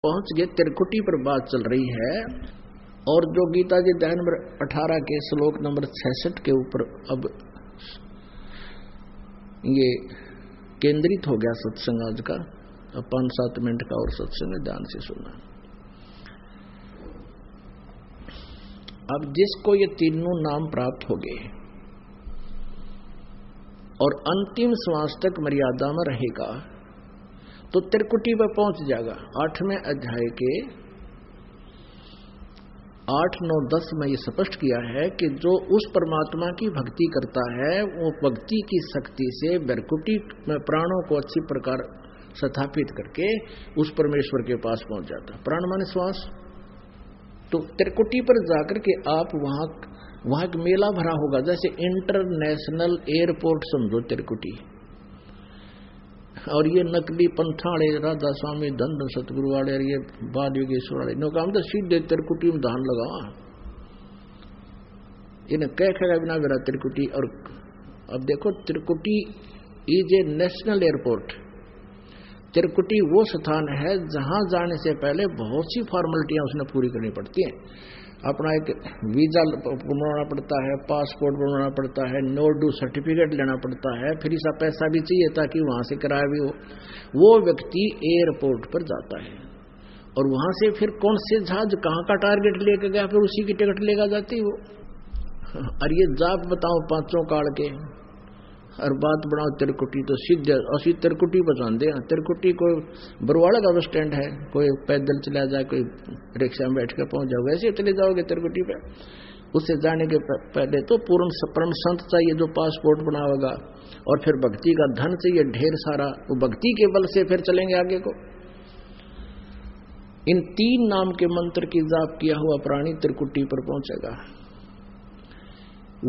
पहुंच गए। त्रिकुटी पर बात चल रही है और जो गीता जी अध्याय नंबर 18 के श्लोक नंबर 66 के ऊपर अब ये केंद्रित हो गया सत्संग आज का। अब 5-7 मिनट का और सत्संग ध्यान से सुनना। अब जिसको ये तीनों नाम प्राप्त हो गए और अंतिम श्वास तक मर्यादा में रहेगा तो त्रिकुटी पर पहुंच जाएगा। 8वें अध्याय के 8, 9, 10 में ये स्पष्ट किया है कि जो उस परमात्मा की भक्ति करता है वो भक्ति की शक्ति से त्रिकुटी में प्राणों को अच्छी प्रकार स्थापित करके उस परमेश्वर के पास पहुंच जाता है। प्राण माने श्वास। तो त्रिकुटी पर जाकर के आप वहां एक मेला भरा होगा, जैसे इंटरनेशनल एयरपोर्ट समझो त्रिकुटी। और ये नकली पंथाड़े राधा स्वामी धन सतगुरु वाले ये बाद योगेश्वर वाले नो काम तो सीधे त्रिकुटी में धान लगा इन्हें कह खेगा बिना मेरा त्रिकुटी। और अब देखो त्रिकुटी इज ए नेशनल एयरपोर्ट। त्रिकुटी वो स्थान है जहां जाने से पहले बहुत सी फॉर्मेलिटियां उसने पूरी करनी पड़ती हैं। अपना एक वीजा बनवाना पड़ता है, पासपोर्ट बनवाना पड़ता है, नो ड्यू सर्टिफिकेट लेना पड़ता है, फिर इसका पैसा भी चाहिए ताकि वहां से किराया भी हो। वो व्यक्ति एयरपोर्ट पर जाता है और वहां से फिर कौन से जहाज कहाँ का टारगेट लेके गया फिर उसी की टिकट लेगा जाती वो। और ये जाप बताओ 5 काल के और बात बनाओ त्रिकुटी तो सीधे असी त्रिकुटी बचाते हैं। त्रिकुटी कोई बरवाड़ा का बस स्टैंड है, कोई पैदल चला जाए, कोई रिक्शा में बैठ कर पहुंच जाओ, वैसे चले जाओगे त्रिकुटी पे। उससे जाने के पहले तो पूर्ण संत चाहिए जो पासपोर्ट बनावेगा और फिर भक्ति का धन चाहिए ढेर सारा। वो भक्ति के बल से फिर चलेंगे आगे को। इन 3 नाम के मंत्र की जाप किया हुआ प्राणी त्रिकुटी पर पहुंचेगा।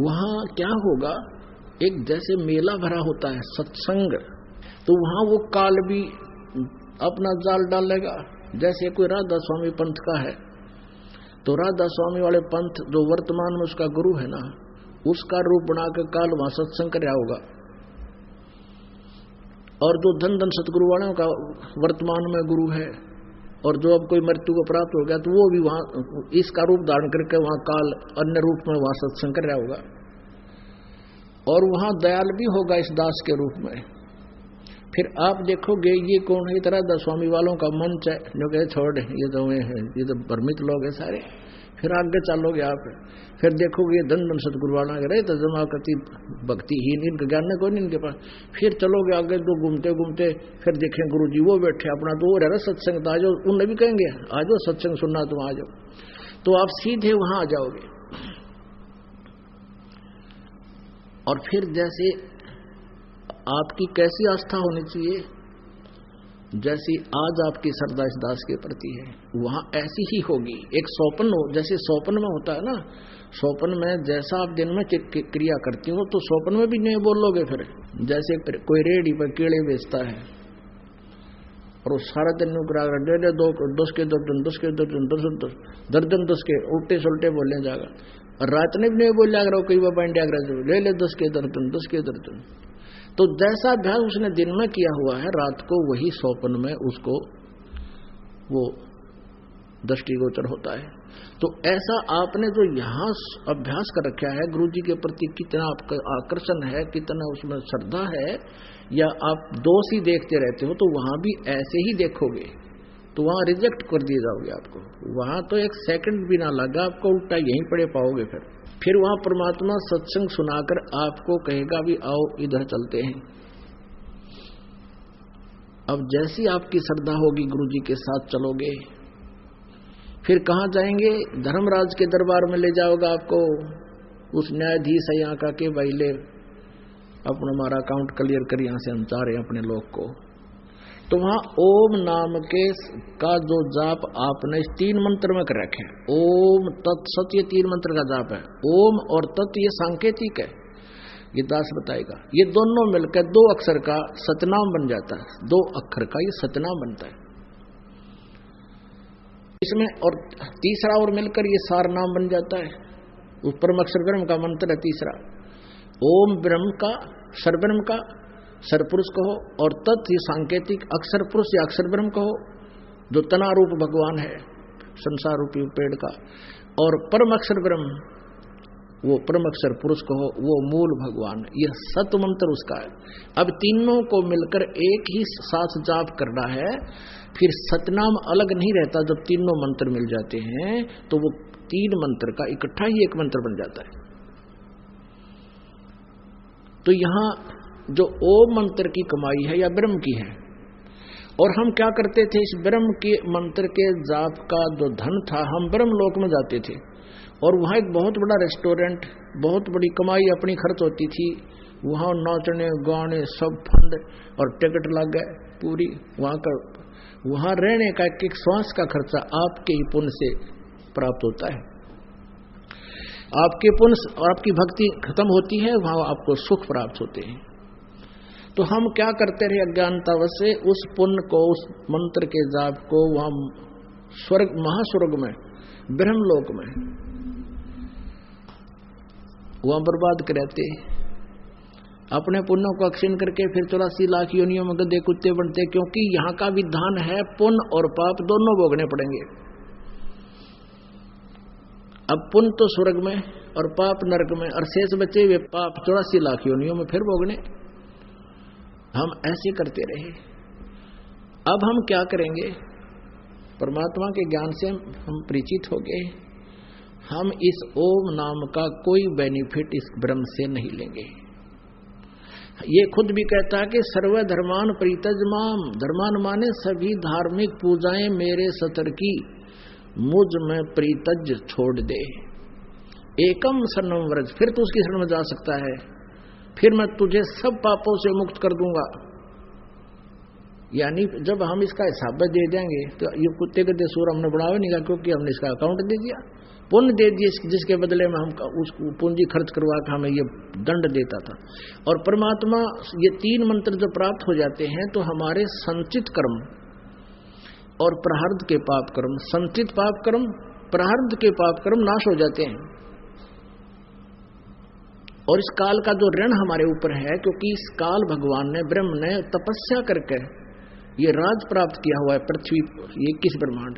वहां क्या होगा, एक जैसे मेला भरा होता है सत्संग, तो वहां वो काल भी अपना जाल डालेगा। जैसे कोई राधा स्वामी पंथ का है तो राधा स्वामी वाले पंथ जो वर्तमान में उसका गुरु है ना, उसका रूप बनाकर काल वहां सत्संग कर रहा होगा। और जो धन धन सतगुरु वालों का वर्तमान में गुरु है और जो अब कोई मृत्यु को प्राप्त हो गया तो वो भी वहां इसका रूप धारण करके वहां काल अन्य रूप में वहां सत्संग कर रहा होगा। और वहां दयाल भी होगा इस दास के रूप में। फिर आप देखोगे ये कौन है, तरह स्वामी वालों का मंच है जो कहे छोड़ ये तो हैं, ये तो भ्रमित लोग हैं सारे। फिर आगे चलोगे आप, फिर देखोगे ये धन धन सतगुरु वाला रहे तो जमा करती भक्तिहीन, इनका ज्ञान है कोई नहीं इनके पास। फिर चलोगे आगे तो घूमते घूमते फिर देखें गुरु जी वो बैठे अपना तो वो रहा सत्संग, तो आ जाओ। उन्हें भी कहेंगे आ जाओ सत्संग सुनना, तुम आ जाओ। तो आप सीधे वहां आ जाओगे। और फिर जैसे आपकी कैसी आस्था होनी चाहिए, जैसी आज आपकी श्रद्धा इस दास के प्रति है वहां ऐसी ही होगी। एक सोपन हो, जैसे सोपन में होता है ना, सोपन में जैसा आप दिन में क्रिया करती हो तो सोपन में भी नहीं बोलोगे। फिर जैसे कोई रेडी पर कीड़े बेचता है और वो सारा दिन दे 10 के दर्जन 10 के दर्जन 10 10 के उल्टे सुलटे बोलने जाएगा। और रात ने भी नहीं बोल जाएगा कई बार पांड्या ले 10 के दर्जन 10 के दर्जन। तो जैसा अभ्यास उसने दिन में किया हुआ है रात को वही सोपन में उसको वो दृष्टिगोचर होता है। तो ऐसा आपने जो यहाँ अभ्यास कर रखा है गुरु जी के प्रति कितना आपका आकर्षण है, कितना उसमें श्रद्धा है, या आप दोष ही देखते रहते हो तो वहां भी ऐसे ही देखोगे तो वहां रिजेक्ट कर दिए जाओगे। आपको वहां तो एक सेकंड भी ना लगा, आपको उल्टा यहीं पड़े पाओगे। फिर वहां परमात्मा सत्संग सुनाकर आपको कहेगा भी आओ इधर चलते हैं। अब जैसी आपकी श्रद्धा होगी गुरु जी के साथ चलोगे। फिर कहां जाएंगे, धर्मराज के दरबार में ले जाओगा आपको। उस न्यायाधीश है यहाँ का के भाई ले अपना हमारा अकाउंट क्लियर कर, यहां से हम चाह रहे हैं अपने लोग को। तो वहां ओम नाम के का जो जाप आपने इस 3 मंत्र में कर रखे, ओम तत्सत, ये 3 मंत्र का जाप है। ओम और तत् ये सांकेतिक है, ये दास बताएगा। ये दोनों मिलकर 2 अक्षर का सतनाम बन जाता है। 2 अक्षर का ये सतनाम बनता है इसमें। और तीसरा और मिलकर ये सार नाम बन जाता है। उस परम अक्षर ब्रह्म का मंत्र है तीसरा। ओम ब्रह्म का, सरब्रह्म का सरपुरुष कहो और तत् ये सांकेतिक अक्षर पुरुष या अक्षर ब्रह्म कहो। जो तना रूप भगवान है संसार रूपी पेड़ का, और परम अक्षर ब्रह्म, वो परम अक्षर पुरुष कहो, वो मूल भगवान, ये सत मंत्र उसका है। अब तीनों को मिलकर एक ही साथ जाप करना है, फिर सतनाम अलग नहीं रहता। जब तीनों मंत्र मिल जाते हैं तो वो तीन मंत्र का इकट्ठा ही एक मंत्र बन जाता है। तो यहां जो ओम मंत्र की कमाई है या ब्रह्म की है, और हम क्या करते थे, इस ब्रह्म के मंत्र के जाप का जो धन था हम ब्रह्म लोक में जाते थे, और वहाँ एक बहुत बड़ा रेस्टोरेंट, बहुत बड़ी कमाई अपनी खर्च होती थी, वहाँ नाचने गाने सब फंड और टिकट लग गए पूरी, वहाँ रहने का एक श्वास का खर्चा आपके ही पुण्य से प्राप्त होता है। आपके पुण्य और आपकी भक्ति खत्म होती है, वहाँ आपको सुख प्राप्त होते हैं। तो हम क्या करते रहे अज्ञानतावश से, उस पुण्य को, उस मंत्र के जाप को वहाँ स्वर्ग महास्वर्ग में ब्रह्मलोक में वहां बर्बाद करते, अपने पुण्यों को अक्षीण करके फिर 84 लाख योनियों में गधे कुत्ते बनते, क्योंकि यहाँ का विधान है पुण्य और पाप दोनों भोगने पड़ेंगे। अब पुण्य तो स्वर्ग में और पाप नरक में, और शेष बचे वे पाप 84 लाख योनियों में फिर भोगने। हम ऐसे करते रहे। अब हम क्या करेंगे, परमात्मा के ज्ञान से हम परिचित हो गए, हम इस ओम नाम का कोई बेनिफिट इस ब्रह्म से नहीं लेंगे। ये खुद भी कहता है कि सर्व धर्मान परितज माम, धर्मान माने सभी धार्मिक पूजाएं मेरे सतर की मुझ में परितज छोड़ दे, एकम शरणम व्रज, फिर तू उसकी शरण में जा सकता है, फिर मैं तुझे सब पापों से मुक्त कर दूंगा। यानी जब हम इसका हिसाब दे देंगे तो ये कुत्ते के सूर हमने बढ़ावे नहीं, क्योंकि हमने इसका अकाउंट दे दिया, पुण्य दे दिए, जिसके बदले में हम उसको पूंजी खर्च करवा कर हमें ये दंड देता था। और परमात्मा ये तीन मंत्र जो प्राप्त हो जाते हैं तो हमारे संचित कर्म और प्रारब्ध के पाप कर्म, संचित पाप कर्म प्रारब्ध के पाप कर्म नाश हो जाते हैं। और इस काल का जो ऋण हमारे ऊपर है, क्योंकि इस काल भगवान ने ब्रह्म ने तपस्या करके ये राज प्राप्त किया हुआ है पृथ्वी, ये किस ब्रह्मांड,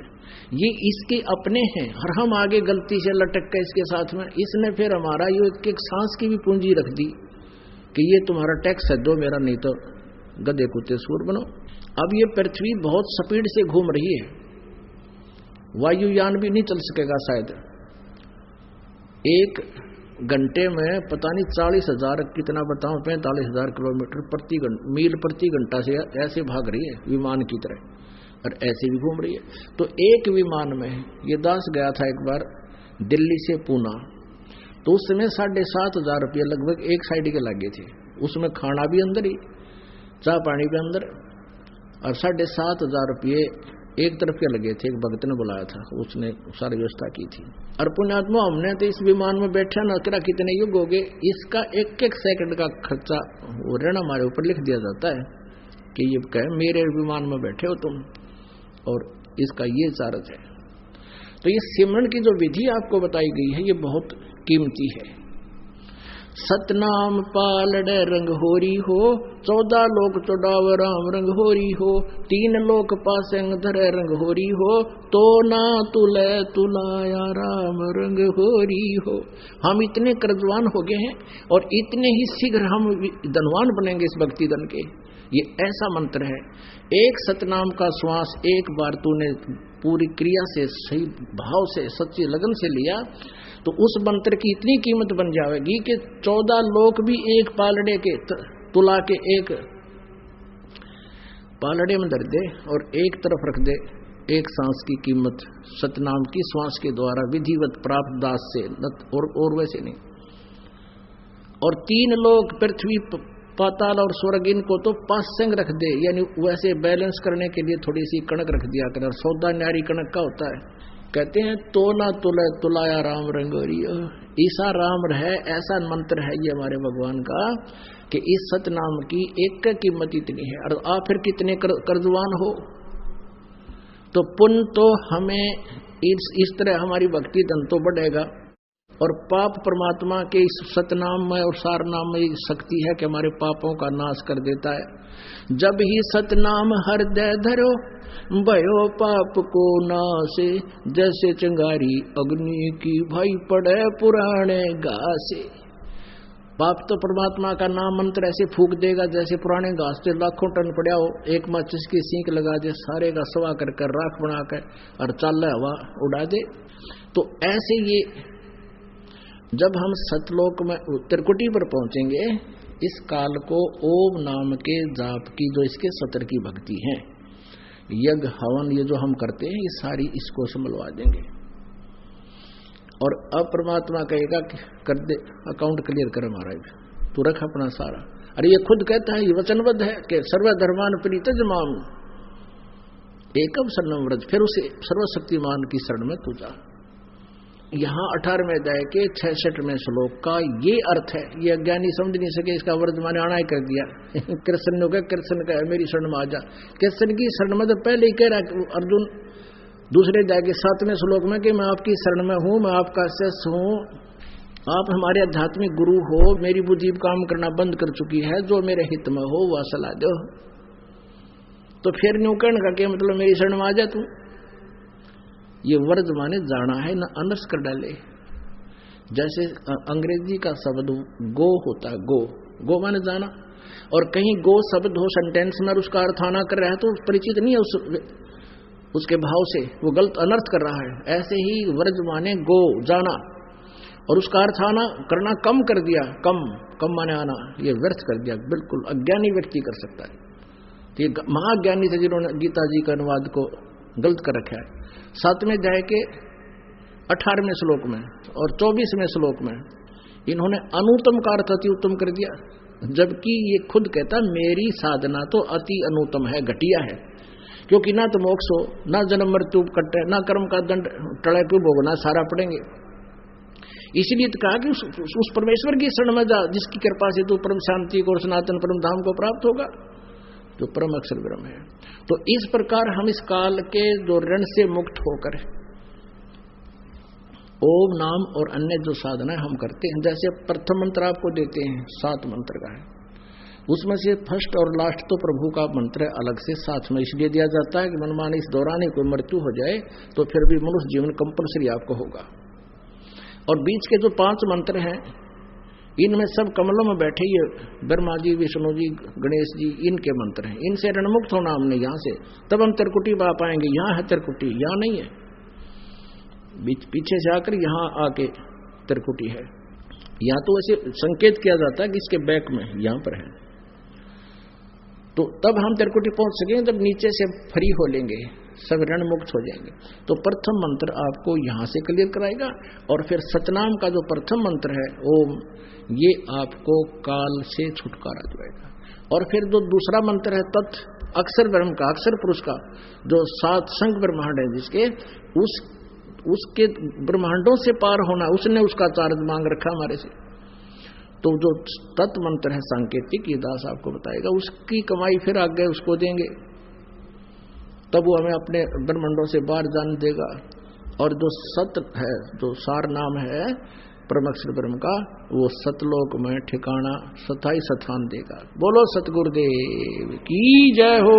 ये इसके अपने हैं, और हम आगे गलती से लटक के इसके साथ में, इसने फिर हमारा ये एक सांस की भी पूंजी रख दी कि ये तुम्हारा टैक्स है, दो मेरा, नहीं तो गधे कुत्ते सूर बनो। अब ये पृथ्वी बहुत स्पीड से घूम रही है, वायुयान भी नहीं चल सकेगा शायद, एक घंटे में पता नहीं 40,000 कितना बताऊं, 45,000 किलोमीटर मील प्रति घंटा से ऐसे भाग रही है विमान की तरह, और ऐसे भी घूम रही है। तो एक विमान में ये दास गया था एक बार दिल्ली से पूना, तो उस समय 7,500 रुपये लगभग एक साइड के लगे थे, उसमें खाना भी अंदर ही, चाय पानी भी अंदर, और 7,500 रुपये एक तरफ के लगे थे। एक भक्त ने बुलाया था, उसने सारी व्यवस्था की थी। और पुण्यात्मा हमने तो इस विमान में बैठा न तेरा कितने युग हो गए, इसका एक एक सेकंड का खर्चा वो ऋण हमारे ऊपर लिख दिया जाता है कि ये कहे मेरे विमान में बैठे हो तुम, और इसका ये चार्ज है। तो ये सिमरन की जो विधि आपको बताई गई है ये बहुत कीमती है। सतनाम पालड़े रंग होरी हो, 14 लोक चौड़ाव राम रंग होरी हो, 3 लोक पासंग धरे रंग होरी हो, तो ना तुले तुलाया राम रंग होरी हो। हम इतने कर्जवान हो गए हैं और इतने ही शीघ्र हम धनवान बनेंगे इस भक्ति धन के। ये ऐसा मंत्र है, एक सतनाम का श्वास एक बार तूने पूरी क्रिया से सही भाव से सच्ची लगन से लिया तो उस मंत्र की इतनी कीमत बन जाएगी कि 14 लोक भी एक पालड़े के तुला के एक पालड़े में धर दे और एक तरफ रख दे। एक सांस की कीमत सतनाम की श्वास के द्वारा विधिवत प्राप्त दास से और वैसे नहीं। और 3 लोक पृथ्वी पाताल और स्वर्ग इनको तो पासंग रख दे, यानी वैसे बैलेंस करने के लिए थोड़ी सी कणक रख दिया कर। सौदा न्यारी कणक का होता है, कहते हैं तो ना तुला तुलाया राम रंगोरी, ईसा राम है। ऐसा मंत्र है ये हमारे भगवान का कि इस सतनाम की एक कीमत इतनी है। और आप फिर कितने कर्जवान हो, तो पुण्य तो हमें इस तरह हमारी भक्ति धन तो बढ़ेगा, और पाप परमात्मा के इस सतनाम में और सारनाम में शक्ति है कि हमारे पापों का नाश कर देता है। जब ही सतनाम हृदय धरो भयो पाप को नासे, जैसे चिंगारी अग्नि की भाई पड़े पुराने घासे। पाप तो परमात्मा का नाम मंत्र ऐसे फूक देगा जैसे पुराने घास से लाखों टन पड़ा हो, एक माचिस की सींक लगा दे, सारे का सवा कर राख बनाकर और चाल हवा उड़ा दे। तो ऐसे ये जब हम सतलोक में त्रिकुटी पर पहुंचेंगे, इस काल को ओम नाम के जाप की जो इसके सत्र की भक्ति है, यज्ञ हवन ये जो हम करते हैं, ये सारी इसको संभलवा देंगे। और अब परमात्मा कहेगा कि कर दे, अकाउंट क्लियर कर महाराज, तू रख अपना सारा। अरे ये खुद कहता है, ये वचनबद्ध है कि सर्वधर्मान परित्यज्यमाम एकम शरणम व्रज, फिर उसे सर्वशक्तिमान की शरण में तू जा। यहाँ 18वें अध्याय के 66वें श्लोक का ये अर्थ है। ये अज्ञानी समझ नहीं सके, इसका वर्तमान आना ही कर दिया। कृष्ण ने कहा, कृष्ण का मेरी शरण में आ जा। कृष्ण की शरण में तो पहले ही कह रहा अर्जुन दूसरे अध्याय के 7वें श्लोक में कि मैं आपकी शरण में हूं, मैं आपका शिष्य हूं, आप हमारे आध्यात्मिक गुरु हो, मेरी बुद्धि काम करना बंद कर चुकी है, जो मेरे हित में हो वह सलाह दो। तो फिर न्यू कहने का क्या मतलब, मेरी शरण में आ जा तू। ये वर्ज माने जाना है, न अनर्स कर डाले। जैसे अंग्रेजी का शब्द गो होता है, गो माने जाना, और कहीं गो शब्द हो सेंटेंस में उसका अर्थ आना कर रहा है तो परिचित नहीं है उसके भाव से, वो गलत अनर्थ कर रहा है। ऐसे ही वर्ज माने गो जाना, और उसका अर्थ आना करना कम कर दिया, कम माने आना, ये व्यर्थ कर दिया। बिल्कुल अज्ञानी व्यक्ति कर सकता है। तो ये महाज्ञानी थे जिन्होंने गीता जी का अनुवाद को गलत कर रखा है। 7वें अध्याय के 18वें श्लोक में और 24वें श्लोक में इन्होंने अनुत्तम का अर्थ अति उत्तम कर दिया, जबकि ये खुद कहता मेरी साधना तो अति अनुत्तम है, घटिया है, क्योंकि ना तो मोक्ष हो, ना जन्म मृत्यु कटे, ना कर्म का दंड टड़े को भोगना, सारा पड़ेंगे। इसलिए तो कहा कि उस परमेश्वर की शरण में जा जिसकी कृपा से तू परम शांति को और सनातन परम धाम को प्राप्त होगा, जो परम अक्षर ब्रह्म है। तो इस प्रकार हम इस काल के जो ऋण से मुक्त होकर ओम नाम और अन्य जो साधना हम करते हैं, जैसे प्रथम मंत्र आपको देते हैं, 7 मंत्र का है, उसमें से फर्स्ट और लास्ट तो प्रभु का मंत्र अलग से साथ में इसलिए दिया जाता है कि मनमाने इस दौरान ही कोई मृत्यु हो जाए तो फिर भी मनुष्य जीवन कंपलसरी आपको होगा। और बीच के जो 5 मंत्र हैं, इनमें सब कमलों में बैठे ये ब्रह्मा जी, विष्णु जी, गणेश जी, इनके मंत्र हैं। इनसे ऋणमुक्त होना हमने यहाँ से, तब हम त्रिकुटी पा पाएंगे। यहाँ है त्रिकुटी, यहाँ नहीं है, पीछे से आकर यहाँ आके त्रिकुटी है। यहाँ तो वैसे संकेत किया जाता है कि इसके बैक में यहाँ पर है, तो तब हम त्रिकुटी पहुंच सकेंगे जब नीचे से फ्री हो लेंगे, सब ऋण मुक्त हो जाएंगे। तो प्रथम मंत्र आपको यहाँ से क्लियर कराएगा, और फिर सतनाम का जो प्रथम मंत्र है ओम, ये आपको काल से छुटकारा दिलाएगा। और फिर जो दूसरा मंत्र है तत्, अक्षर ब्रह्म का, अक्षर पुरुष का, जो 7 संघ ब्रह्मांड है जिसके, उसके ब्रह्मांडों से पार होना, उसने उसका चार्ज मांग रखा हमारे से। तो जो तत् मंत्र है सांकेतिक, ये दास आपको बताएगा, उसकी कमाई फिर आगे उसको देंगे, तब वो हमें अपने ब्रह्मांडों से बाहर जाने देगा। और जो सत है, जो सार नाम है परमअक्षर ब्रह्म का, वो सतलोक में ठिकाना स्थाई स्थान देगा। बोलो सतगुरुदेव की जय हो।